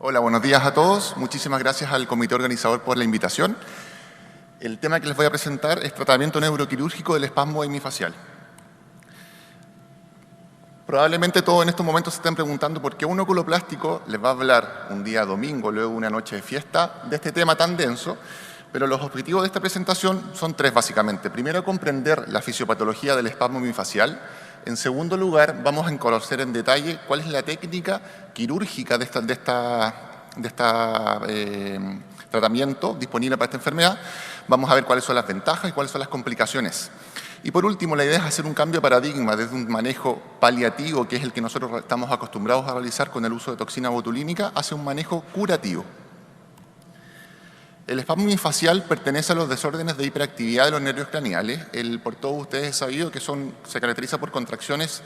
Hola, buenos días a todos. Muchísimas gracias al comité organizador por la invitación. El tema que les voy a presentar es tratamiento neuroquirúrgico del espasmo hemifacial. Probablemente todos en estos momentos se estén preguntando por qué un oculoplástico les va a hablar un día domingo, luego una noche de fiesta, de este tema tan denso, pero los objetivos de esta presentación son tres básicamente. Primero, comprender la fisiopatología del espasmo hemifacial. En segundo lugar, vamos a conocer en detalle cuál es la técnica quirúrgica de este tratamiento disponible para esta enfermedad. Vamos a ver cuáles son las ventajas y cuáles son las complicaciones. Y por último, la idea es hacer un cambio de paradigma desde un manejo paliativo, que es el que nosotros estamos acostumbrados a realizar con el uso de toxina botulínica, hacia un manejo curativo. El espasmo hemifacial pertenece a los desórdenes de hiperactividad de los nervios craneales. Por todos ustedes es sabido que se caracteriza por contracciones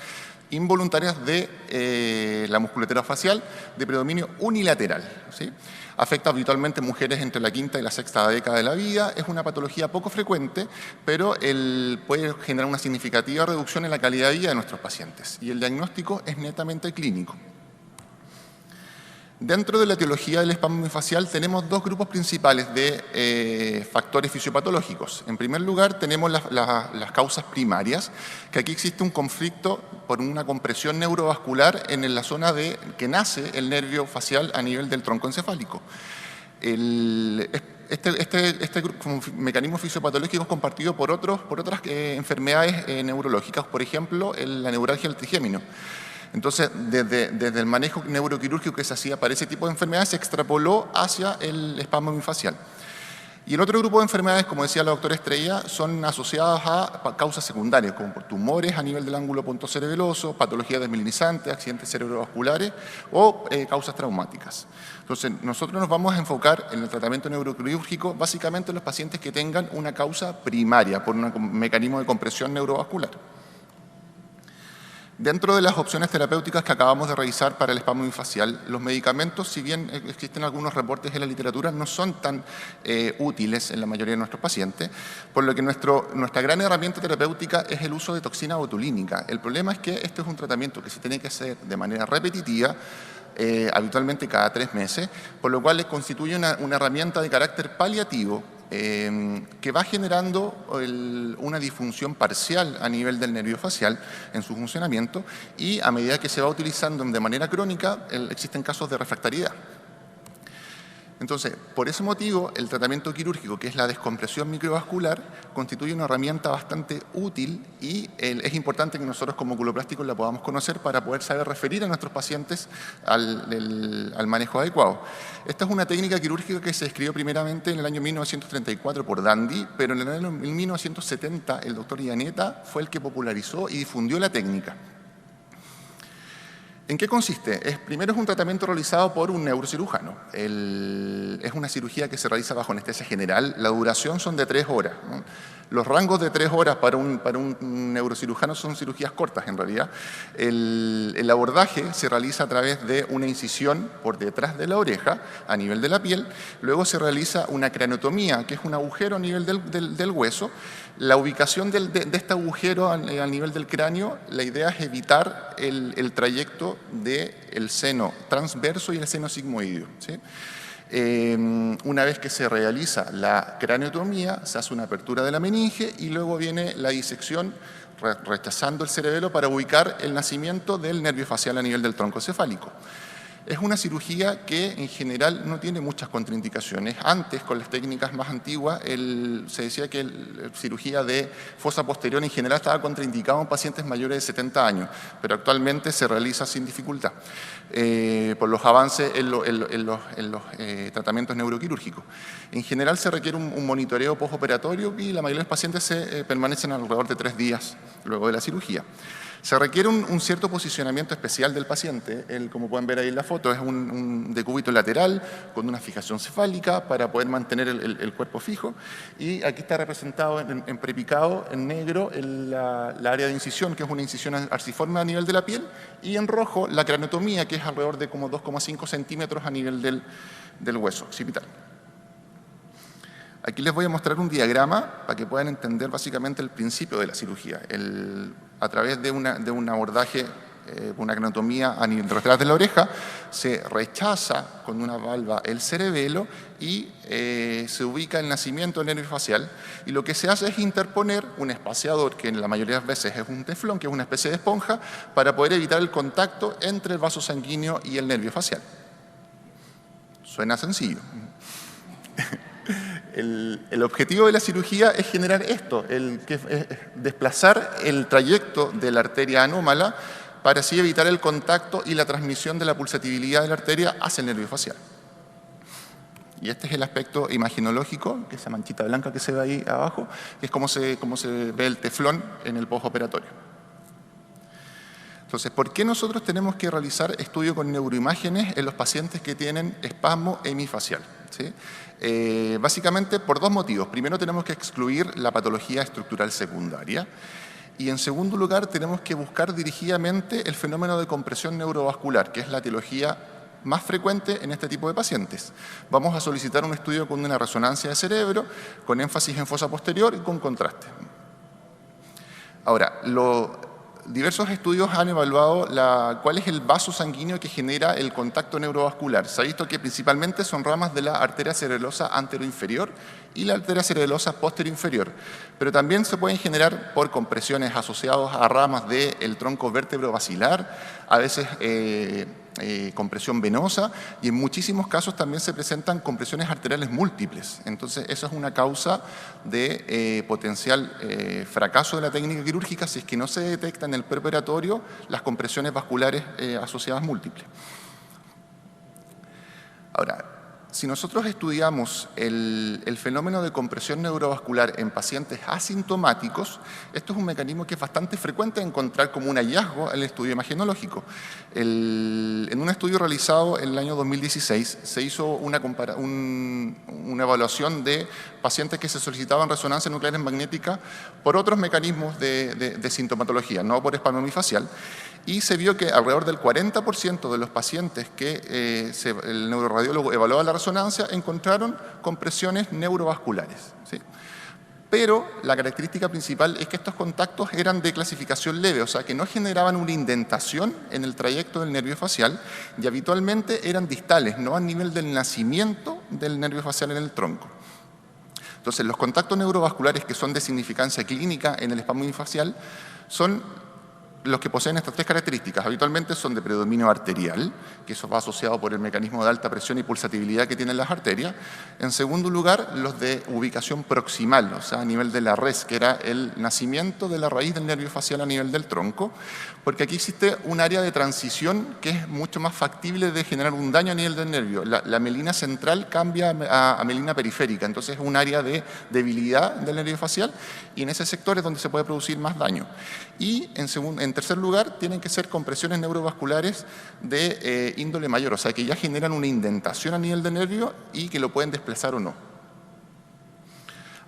involuntarias de la musculatura facial de predominio unilateral, ¿sí? Afecta habitualmente a mujeres entre la quinta y la sexta década de la vida. Es una patología poco frecuente, pero puede generar una significativa reducción en la calidad de vida de nuestros pacientes. Y el diagnóstico es netamente clínico. Dentro de la etiología del espasmo hemifacial tenemos dos grupos principales de factores fisiopatológicos. En primer lugar tenemos las causas primarias, que aquí existe un conflicto por una compresión neurovascular en la zona que nace el nervio facial a nivel del tronco encefálico. Este mecanismo fisiopatológico es compartido por otras enfermedades neurológicas, por ejemplo, la neuralgia del trigémino. Entonces, desde el manejo neuroquirúrgico que se hacía para ese tipo de enfermedades, se extrapoló hacia el espasmo hemifacial. Y el otro grupo de enfermedades, como decía la doctora Estrella, son asociadas a causas secundarias, como por tumores a nivel del ángulo pontocerebeloso, patologías desmielinizantes, accidentes cerebrovasculares o causas traumáticas. Entonces, nosotros nos vamos a enfocar en el tratamiento neuroquirúrgico básicamente en los pacientes que tengan una causa primaria por un mecanismo de compresión neurovascular. Dentro de las opciones terapéuticas que acabamos de revisar para el espasmo hemifacial, los medicamentos, si bien existen algunos reportes en la literatura, no son tan útiles en la mayoría de nuestros pacientes, por lo que nuestra gran herramienta terapéutica es el uso de toxina botulínica. El problema es que este es un tratamiento que se tiene que hacer de manera repetitiva, habitualmente cada 3 meses, por lo cual les constituye una herramienta de carácter paliativo, que va generando una disfunción parcial a nivel del nervio facial en su funcionamiento y a medida que se va utilizando de manera crónica existen casos de refractariedad. Entonces, por ese motivo, el tratamiento quirúrgico, que es la descompresión microvascular, constituye una herramienta bastante útil y es importante que nosotros como oculoplásticos la podamos conocer para poder saber referir a nuestros pacientes al manejo adecuado. Esta es una técnica quirúrgica que se describió primeramente en el año 1934 por Dandy, pero en el año 1970 el doctor Ianetta fue el que popularizó y difundió la técnica. ¿En qué consiste? Primero es un tratamiento realizado por un neurocirujano. Es una cirugía que se realiza bajo anestesia general. La duración son de 3 horas, ¿no? Los rangos de 3 horas para un neurocirujano son cirugías cortas en realidad. El abordaje se realiza a través de una incisión por detrás de la oreja, a nivel de la piel. Luego se realiza una craneotomía, que es un agujero a nivel del hueso. La ubicación de este agujero a nivel del cráneo, la idea es evitar el trayecto del seno transverso y el seno sigmoideo, ¿sí? Una vez que se realiza la craneotomía, se hace una apertura de la meninge y luego viene la disección rechazando el cerebelo para ubicar el nacimiento del nervio facial a nivel del tronco cefálico. Es una cirugía que en general no tiene muchas contraindicaciones. Antes, con las técnicas más antiguas, se decía que la cirugía de fosa posterior en general estaba contraindicada en pacientes mayores de 70 años, pero actualmente se realiza sin dificultad por los avances en los tratamientos neuroquirúrgicos. En general se requiere un monitoreo postoperatorio y la mayoría de los pacientes permanecen alrededor de 3 días luego de la cirugía. Se requiere un cierto posicionamiento especial del paciente. Como pueden ver ahí en la foto, es un decúbito lateral con una fijación cefálica para poder mantener el cuerpo fijo. Y aquí está representado en prepicado, en negro, la área de incisión, que es una incisión arciforme a nivel de la piel, y en rojo la craneotomía, que es alrededor de como 2,5 centímetros a nivel del hueso occipital. Aquí les voy a mostrar un diagrama para que puedan entender básicamente el principio de la cirugía. A través de un abordaje una craniostomía a nivel detrás de la oreja, se rechaza con una valva el cerebelo y se ubica el nacimiento del nervio facial, y lo que se hace es interponer un espaciador, que en la mayoría de las veces es un teflón, que es una especie de esponja, para poder evitar el contacto entre el vaso sanguíneo y el nervio facial. Suena sencillo. El objetivo de la cirugía es generar esto, desplazar el trayecto de la arteria anómala para así evitar el contacto y la transmisión de la pulsatividad de la arteria hacia el nervio facial. Y este es el aspecto imaginológico, que es esa manchita blanca que se ve ahí abajo, que es cómo se ve el teflón en el postoperatorio. Entonces, ¿por qué nosotros tenemos que realizar estudio con neuroimágenes en los pacientes que tienen espasmo hemifacial? ¿Sí? Básicamente por dos motivos. Primero, tenemos que excluir la patología estructural secundaria. Y en segundo lugar, tenemos que buscar dirigidamente el fenómeno de compresión neurovascular, que es la etiología más frecuente en este tipo de pacientes. Vamos a solicitar un estudio con una resonancia de cerebro, con énfasis en fosa posterior y con contraste. Ahora, diversos estudios han evaluado cuál es el vaso sanguíneo que genera el contacto neurovascular. Se ha visto que principalmente son ramas de la arteria cerebelosa anteroinferior y la arteria cerebelosa posterior-inferior, pero también se pueden generar por compresiones asociadas a ramas del tronco vértebro-basilar, a veces compresión venosa, y en muchísimos casos también se presentan compresiones arteriales múltiples. Entonces, eso es una causa de potencial fracaso de la técnica quirúrgica si es que no se detecta en el preoperatorio las compresiones vasculares asociadas múltiples. Ahora, si nosotros estudiamos el fenómeno de compresión neurovascular en pacientes asintomáticos, esto es un mecanismo que es bastante frecuente encontrar como un hallazgo en el estudio imagenológico. En un estudio realizado en el año 2016 se hizo una evaluación de pacientes que se solicitaban resonancia nuclear magnética por otros mecanismos de sintomatología, no por espasmo hemifacial, y se vio que alrededor del 40% de los pacientes que el neuroradiólogo evaluaba la resonancia encontraron compresiones neurovasculares, ¿sí? Pero la característica principal es que estos contactos eran de clasificación leve, o sea que no generaban una indentación en el trayecto del nervio facial y habitualmente eran distales, no a nivel del nacimiento del nervio facial en el tronco. Entonces, los contactos neurovasculares que son de significancia clínica en el espasmo hemifacial son los que poseen estas tres características. Habitualmente son de predominio arterial, que eso va asociado por el mecanismo de alta presión y pulsatividad que tienen las arterias. En segundo lugar, los de ubicación proximal, o sea, a nivel de la res, que era el nacimiento de la raíz del nervio facial a nivel del tronco, porque aquí existe un área de transición que es mucho más factible de generar un daño a nivel del nervio. La mielina central cambia a mielina periférica, entonces es un área de debilidad del nervio facial, y en ese sector es donde se puede producir más daño. Y en tercer lugar, tienen que ser compresiones neurovasculares de índole mayor, o sea, que ya generan una indentación a nivel del nervio y que lo pueden desplazar o no.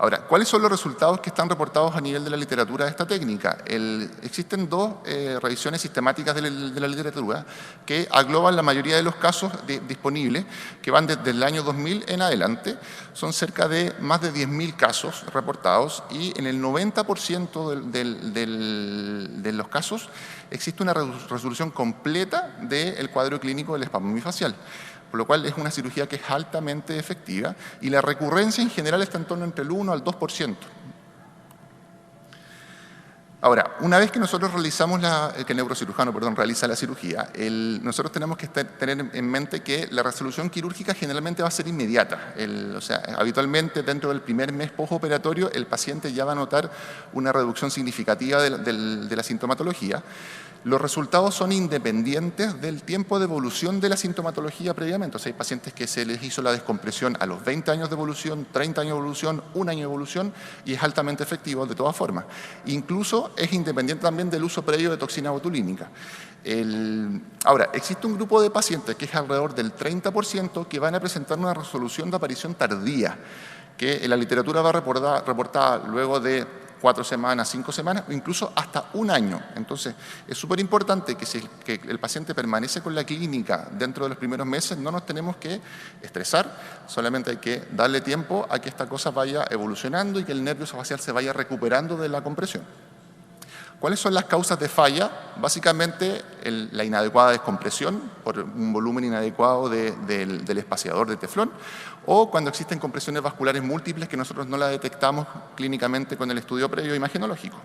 Ahora, ¿cuáles son los resultados que están reportados a nivel de la literatura de esta técnica? Existen dos revisiones sistemáticas de la literatura que agloban la mayoría de los casos disponibles, que van desde el año 2000 en adelante. Son cerca de más de 10.000 casos reportados y en el 90% de los casos existe una resolución completa del cuadro clínico del espasmo hemifacial, por lo cual es una cirugía que es altamente efectiva y la recurrencia en general está en torno entre el 1 al 2%. Ahora, una vez que nosotros que el neurocirujano realiza la cirugía, nosotros tenemos que tener en mente que la resolución quirúrgica generalmente va a ser inmediata. O sea, habitualmente dentro del primer mes postoperatorio el paciente ya va a notar una reducción significativa de la sintomatología. Los resultados son independientes del tiempo de evolución de la sintomatología previamente. O sea, hay pacientes que se les hizo la descompresión a los 20 años de evolución, 30 años de evolución, 1 año de evolución, y es altamente efectivo de todas formas. Incluso es independiente también del uso previo de toxina botulínica. Ahora, existe un grupo de pacientes que es alrededor del 30% que van a presentar una resolución de aparición tardía, que en la literatura va reportada luego de 4 semanas, 5 semanas o incluso hasta 1 año. Entonces, es súper importante que el paciente permanece con la clínica dentro de los primeros meses, no nos tenemos que estresar, solamente hay que darle tiempo a que esta cosa vaya evolucionando y que el nervio facial se vaya recuperando de la compresión. ¿Cuáles son las causas de falla? Básicamente la inadecuada descompresión por un volumen inadecuado del espaciador de teflón, o cuando existen compresiones vasculares múltiples que nosotros no las detectamos clínicamente con el estudio previo imagenológico.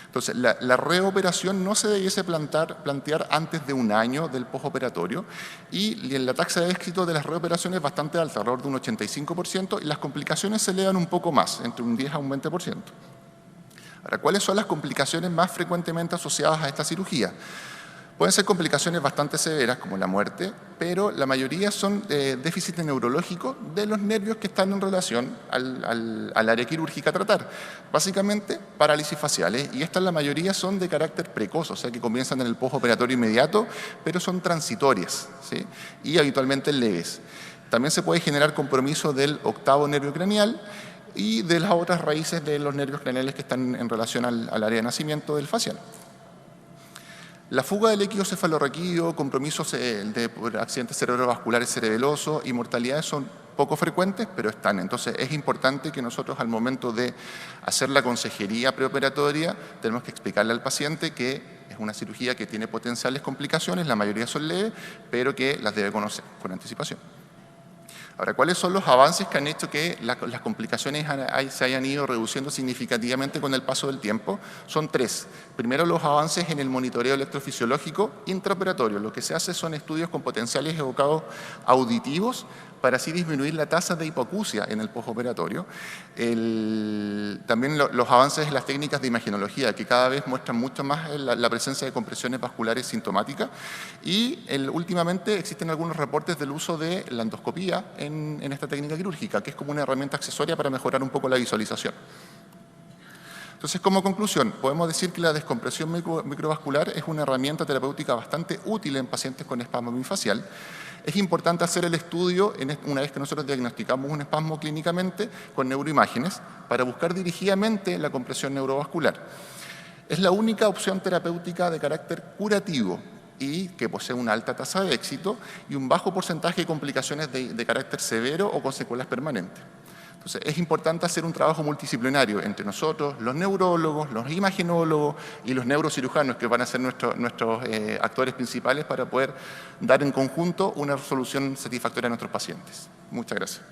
Entonces, la reoperación no se debiese plantear antes de un año del postoperatorio, y la tasa de éxito de las reoperaciones es bastante alta, alrededor de un 85%, y las complicaciones se elevan un poco más, entre un 10 a un 20%. Ahora, ¿cuáles son las complicaciones más frecuentemente asociadas a esta cirugía? Pueden ser complicaciones bastante severas, como la muerte, pero la mayoría son déficit neurológico de los nervios que están en relación al área quirúrgica a tratar. Básicamente, parálisis faciales, y estas la mayoría son de carácter precoz, o sea que comienzan en el postoperatorio inmediato, pero son transitorias, ¿sí? Y habitualmente leves. También se puede generar compromiso del octavo nervio craneal y de las otras raíces de los nervios craneales que están en relación al área de nacimiento del facial. La fuga del líquido cefalorraquídeo, compromisos por accidentes cerebrovasculares cerebelosos y mortalidades son poco frecuentes, pero están. Entonces es importante que nosotros al momento de hacer la consejería preoperatoria tenemos que explicarle al paciente que es una cirugía que tiene potenciales complicaciones, la mayoría son leves, pero que las debe conocer con anticipación. Ahora, ¿cuáles son los avances que han hecho que las complicaciones se hayan ido reduciendo significativamente con el paso del tiempo? Son tres. Primero, los avances en el monitoreo electrofisiológico intraoperatorio. Lo que se hace son estudios con potenciales evocados auditivos para así disminuir la tasa de hipoacusia en el postoperatorio. También los avances en las técnicas de imagenología, que cada vez muestran mucho más la presencia de compresiones vasculares sintomáticas. Y últimamente existen algunos reportes del uso de la endoscopía en esta técnica quirúrgica, que es como una herramienta accesoria para mejorar un poco la visualización. Entonces, como conclusión, podemos decir que la descompresión microvascular es una herramienta terapéutica bastante útil en pacientes con espasmo bifacial. Es importante hacer el estudio una vez que nosotros diagnosticamos un espasmo clínicamente con neuroimágenes para buscar dirigidamente la compresión neurovascular. Es la única opción terapéutica de carácter curativo y que posee una alta tasa de éxito y un bajo porcentaje de complicaciones de carácter severo o con secuelas permanentes. Entonces, es importante hacer un trabajo multidisciplinario entre nosotros, los neurólogos, los imagenólogos y los neurocirujanos, que van a ser nuestros actores principales para poder dar en conjunto una solución satisfactoria a nuestros pacientes. Muchas gracias.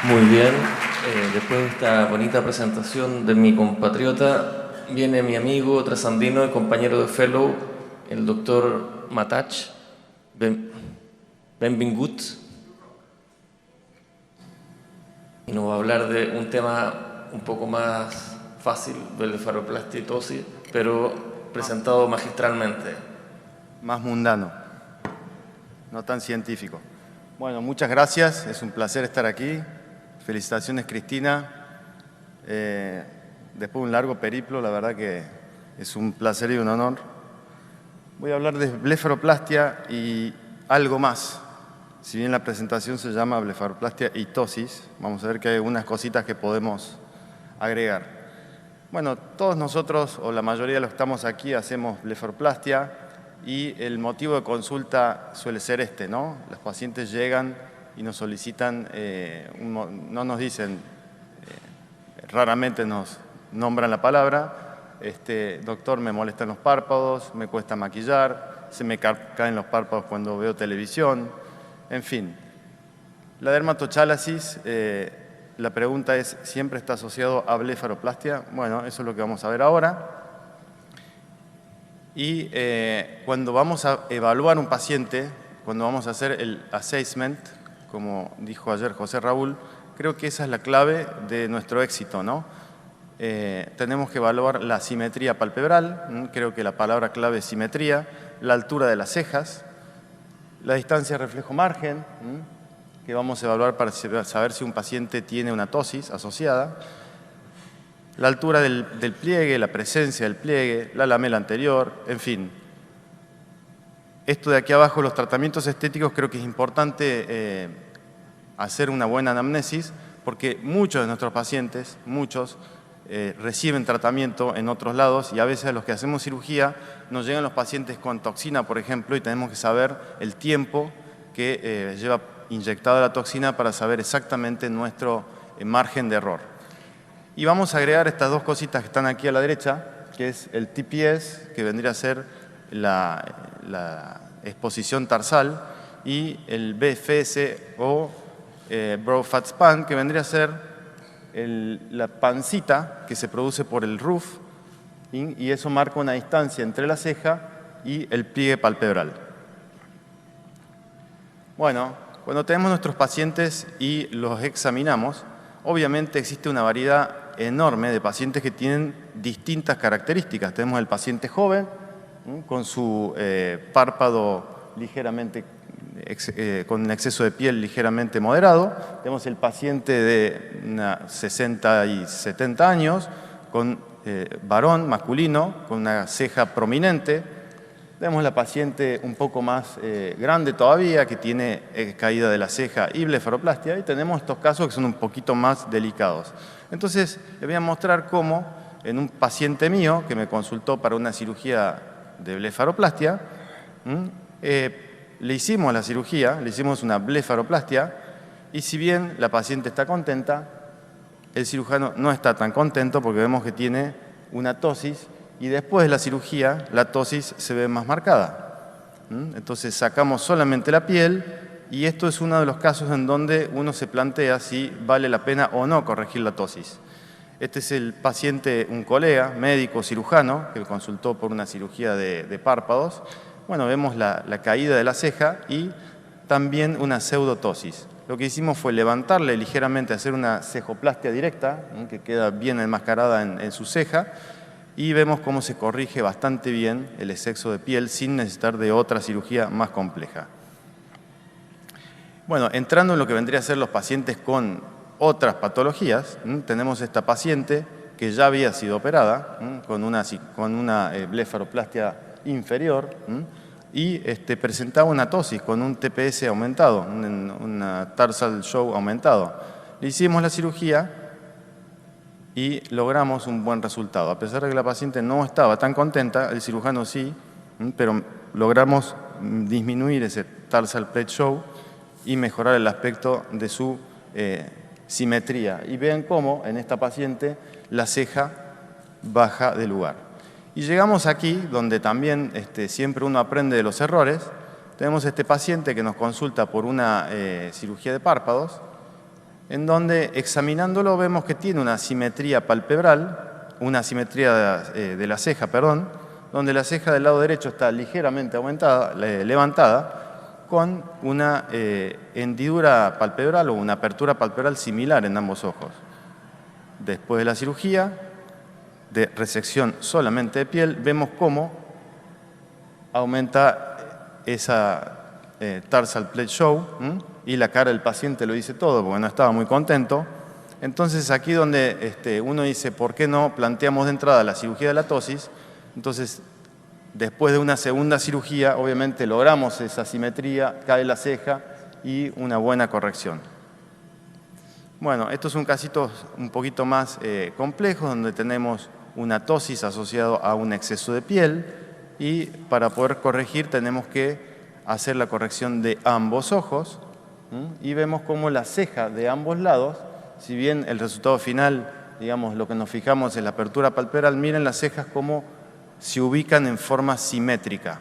Muy bien. Después de esta bonita presentación de mi compatriota, viene mi amigo trasandino y compañero de fellow, el doctor Matach. Benvingut, y nos va a hablar de un tema un poco más fácil, blefaroplastia y tosis, pero presentado magistralmente. Más mundano, no tan científico. Bueno, muchas gracias, es un placer estar aquí. Felicitaciones, Cristina. Después de un largo periplo, la verdad que es un placer y un honor. Voy a hablar de blefaroplastia y algo más. Si bien la presentación se llama blefaroplastia y tosis, vamos a ver que hay algunas cositas que podemos agregar. Bueno, todos nosotros, o la mayoría de los que estamos aquí, hacemos blefaroplastia y el motivo de consulta suele ser este, ¿no? Los pacientes llegan y nos solicitan, no nos dicen, raramente nos nombran la palabra, doctor, me molestan los párpados, me cuesta maquillar, se me caen los párpados cuando veo televisión, en fin. La dermatochalasis, la pregunta es, ¿siempre está asociado a blefaroplastia? Bueno, eso es lo que vamos a ver ahora. Y cuando vamos a evaluar un paciente, cuando vamos a hacer el assessment, como dijo ayer José Raúl, creo que esa es la clave de nuestro éxito, ¿no? Tenemos que evaluar la simetría palpebral, creo que la palabra clave es simetría, la altura de las cejas, la distancia reflejo-margen, que vamos a evaluar para saber si un paciente tiene una tosis asociada, la altura del pliegue, la presencia del pliegue, la lamela anterior, en fin. Esto de aquí abajo, los tratamientos estéticos, creo que es importante hacer una buena anamnesis porque muchos de nuestros pacientes, reciben tratamiento en otros lados y a veces a los que hacemos cirugía nos llegan los pacientes con toxina, por ejemplo, y tenemos que saber el tiempo que lleva inyectada la toxina para saber exactamente nuestro margen de error. Y vamos a agregar estas dos cositas que están aquí a la derecha, que es el TPS, que vendría a ser la exposición tarsal, y el BFS o Broad Fat Span, que vendría a ser la pancita que se produce por el roof, y eso marca una distancia entre la ceja y el pliegue palpebral. Bueno, cuando tenemos nuestros pacientes y los examinamos, obviamente existe una variedad enorme de pacientes que tienen distintas características. Tenemos el paciente joven, con su párpado ligeramente, con un exceso de piel ligeramente moderado. Tenemos el paciente de 60 y 70 años, con varón, masculino, con una ceja prominente. Tenemos la paciente un poco más grande todavía, que tiene caída de la ceja y blefaroplastia, y tenemos estos casos que son un poquito más delicados. Entonces, les voy a mostrar cómo en un paciente mío que me consultó para una cirugía de blefaroplastia, le hicimos la cirugía, le hicimos una blefaroplastia, y si bien la paciente está contenta, el cirujano no está tan contento porque vemos que tiene una ptosis, y después de la cirugía la ptosis se ve más marcada. Entonces sacamos solamente la piel, y esto es uno de los casos en donde uno se plantea si vale la pena o no corregir la ptosis. Este es el paciente, un colega, médico, cirujano, que consultó por una cirugía de párpados. Bueno, vemos la caída de la ceja y también una pseudotosis. Lo que hicimos fue levantarle ligeramente, hacer una cejoplastia directa, que queda bien enmascarada en su ceja, y vemos cómo se corrige bastante bien el exceso de piel sin necesitar de otra cirugía más compleja. Bueno, entrando en lo que vendría a ser los pacientes con otras patologías, tenemos esta paciente que ya había sido operada con una blefaroplastia inferior, y presentaba una ptosis con un TPS aumentado, una tarsal show aumentado. Le hicimos la cirugía y logramos un buen resultado. A pesar de que la paciente no estaba tan contenta, el cirujano sí, pero logramos disminuir ese tarsal plate show y mejorar el aspecto de su simetría. Y vean cómo en esta paciente la ceja baja de lugar. Y llegamos aquí, donde también siempre uno aprende de los errores. Tenemos este paciente que nos consulta por una cirugía de párpados, en donde examinándolo vemos que tiene una simetría palpebral, una simetría de la ceja, perdón, donde la ceja del lado derecho está ligeramente aumentada, levantada, con una hendidura palpebral o una apertura palpebral similar en ambos ojos. Después de la cirugía de resección solamente de piel, vemos cómo aumenta esa tarsal plate show, y la cara del paciente lo dice todo porque no estaba muy contento. Entonces aquí donde uno dice, ¿por qué no planteamos de entrada la cirugía de la ptosis? Entonces, después de una segunda cirugía, obviamente logramos esa simetría, cae la ceja y una buena corrección. Bueno, estos son casitos un poquito más complejos, donde tenemos una ptosis asociada a un exceso de piel, y para poder corregir tenemos que hacer la corrección de ambos ojos, y vemos cómo la ceja de ambos lados, si bien el resultado final, digamos, lo que nos fijamos es la apertura palpebral, miren las cejas cómo se ubican en forma simétrica.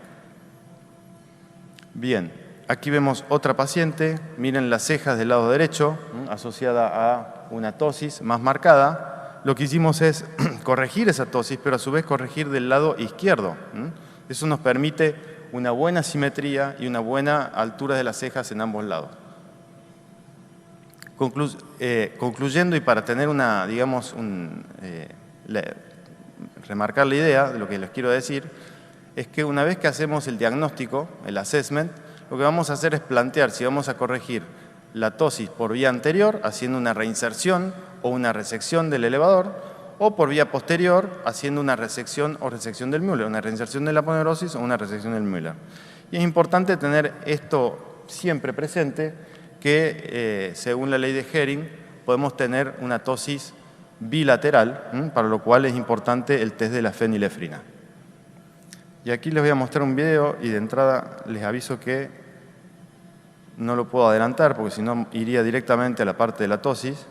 Bien, aquí vemos otra paciente, miren las cejas del lado derecho, asociada a una ptosis más marcada. Lo que hicimos es corregir esa ptosis, pero a su vez corregir del lado izquierdo. Eso nos permite una buena simetría y una buena altura de las cejas en ambos lados. Concluyendo, y para tener una, digamos, remarcar la idea de lo que les quiero decir, es que una vez que hacemos el diagnóstico, el assessment, lo que vamos a hacer es plantear si vamos a corregir la ptosis por vía anterior, haciendo una reinserción o una resección del elevador, o por vía posterior, haciendo una resección o resección del Müller, una reinserción de la aponeurosis o una resección del Müller. Y es importante tener esto siempre presente, que según la ley de Hering podemos tener una ptosis bilateral, para lo cual es importante el test de la fenilefrina. Y aquí les voy a mostrar un video, y de entrada les aviso que no lo puedo adelantar porque si no iría directamente a la parte de la ptosis.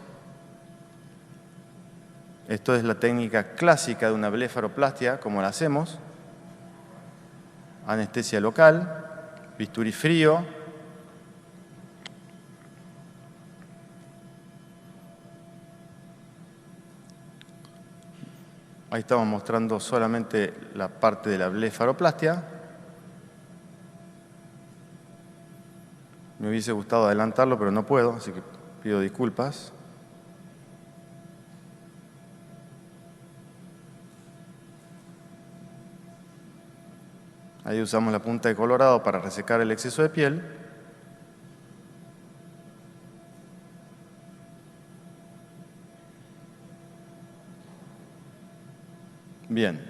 Esto es la técnica clásica de una blefaroplastia, como la hacemos. Anestesia local, bisturí frío. Ahí estamos mostrando solamente la parte de la blefaroplastia. Me hubiese gustado adelantarlo, pero no puedo, así que pido disculpas. Ahí usamos la punta de colorado para resecar el exceso de piel. Bien.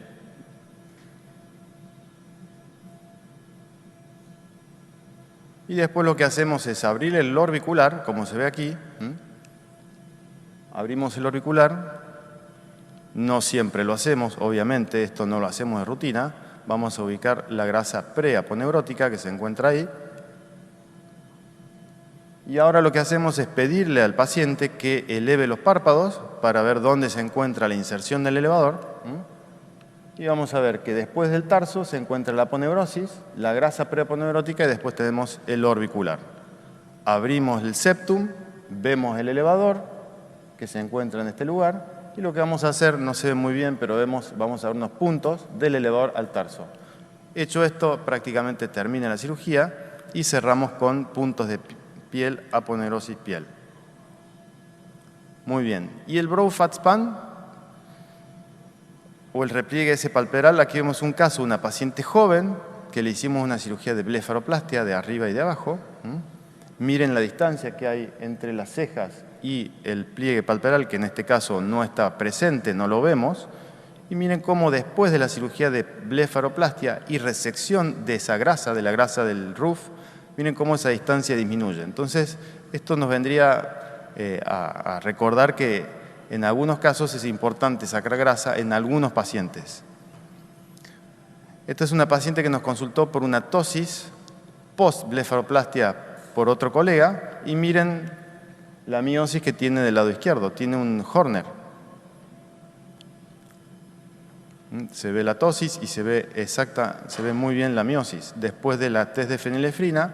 Y después lo que hacemos es abrir el orbicular, como se ve aquí. Abrimos el orbicular. No siempre lo hacemos, obviamente, esto no lo hacemos de rutina. Vamos a ubicar la grasa preaponeurótica que se encuentra ahí. Y ahora lo que hacemos es pedirle al paciente que eleve los párpados para ver dónde se encuentra la inserción del elevador. Y vamos a ver que después del tarso se encuentra la aponeurosis, la grasa preaponeurótica y después tenemos el orbicular. Abrimos el septum, vemos el elevador que se encuentra en este lugar y lo que vamos a hacer, no se ve muy bien, pero vamos a ver unos puntos del elevador al tarso. Hecho esto, prácticamente termina la cirugía y cerramos con puntos de piel, aponeurosis, piel. Muy bien. ¿Y el brow fat span? O el repliegue ese palpebral, aquí vemos un caso, una paciente joven que le hicimos una cirugía de blefaroplastia de arriba y de abajo. Miren la distancia que hay entre las cejas y el pliegue palpebral, que en este caso no está presente, no lo vemos. Y miren cómo después de la cirugía de blefaroplastia y resección de esa grasa, de la grasa del roof, miren cómo esa distancia disminuye. Entonces, esto nos vendría a recordar que en algunos casos es importante sacar grasa en algunos pacientes. Esta es una paciente que nos consultó por una tosis post-blefaroplastia por otro colega y miren la miosis que tiene del lado izquierdo, tiene un Horner. Se ve la tosis y se ve muy bien la miosis. Después de la test de fenilefrina,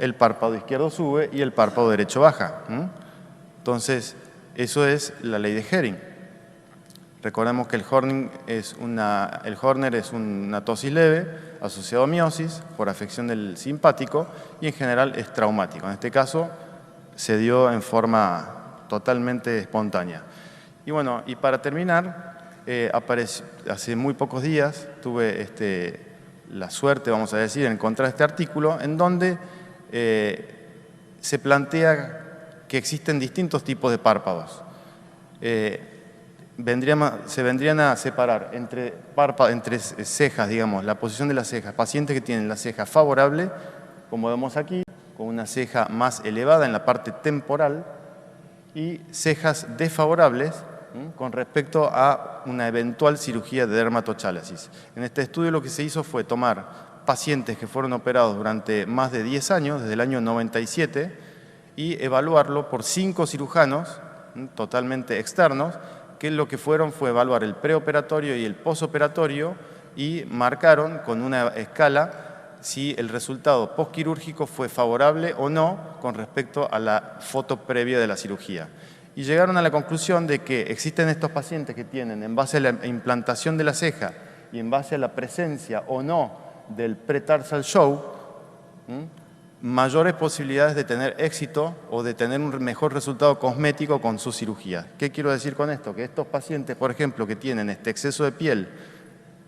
el párpado izquierdo sube y el párpado derecho baja. Entonces, eso es la ley de Hering. Recordemos que el Horner es una tosis leve asociada a miosis por afección del simpático y en general es traumático. En este caso se dio en forma totalmente espontánea. Y bueno, y para terminar, hace muy pocos días tuve la suerte, vamos a decir, de encontrar este artículo en donde se plantea que existen distintos tipos de párpados. Se vendrían a separar entre cejas, digamos, la posición de las cejas. Pacientes que tienen la ceja favorable, como vemos aquí, con una ceja más elevada en la parte temporal, y cejas desfavorables con respecto a una eventual cirugía de dermatochálasis. En este estudio lo que se hizo fue tomar pacientes que fueron operados durante más de 10 años, desde el año 97, y evaluarlo por 5 cirujanos totalmente externos, que lo que fue evaluar el preoperatorio y el posoperatorio y marcaron con una escala si el resultado postquirúrgico fue favorable o no con respecto a la foto previa de la cirugía. Y llegaron a la conclusión de que existen estos pacientes que tienen, en base a la implantación de la ceja y en base a la presencia o no del pretarsal show, mayores posibilidades de tener éxito o de tener un mejor resultado cosmético con su cirugía. ¿Qué quiero decir con esto? Que estos pacientes, por ejemplo, que tienen este exceso de piel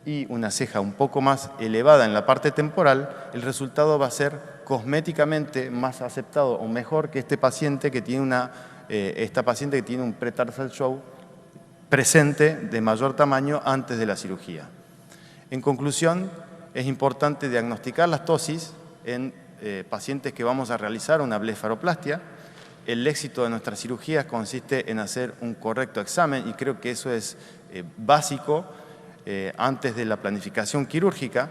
y una ceja un poco más elevada en la parte temporal, el resultado va a ser cosméticamente más aceptado o mejor que esta paciente que tiene un pretarsal show presente de mayor tamaño antes de la cirugía. En conclusión, es importante diagnosticar las tosis en pacientes que vamos a realizar una blefaroplastia. El éxito de nuestras cirugías consiste en hacer un correcto examen y creo que eso es básico antes de la planificación quirúrgica.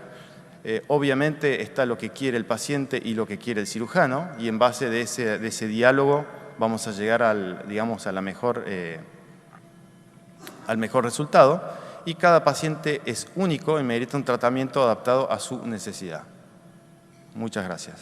Obviamente está lo que quiere el paciente y lo que quiere el cirujano y en base de ese diálogo vamos a llegar a la mejor al mejor resultado y cada paciente es único y merita un tratamiento adaptado a su necesidad. Muchas gracias.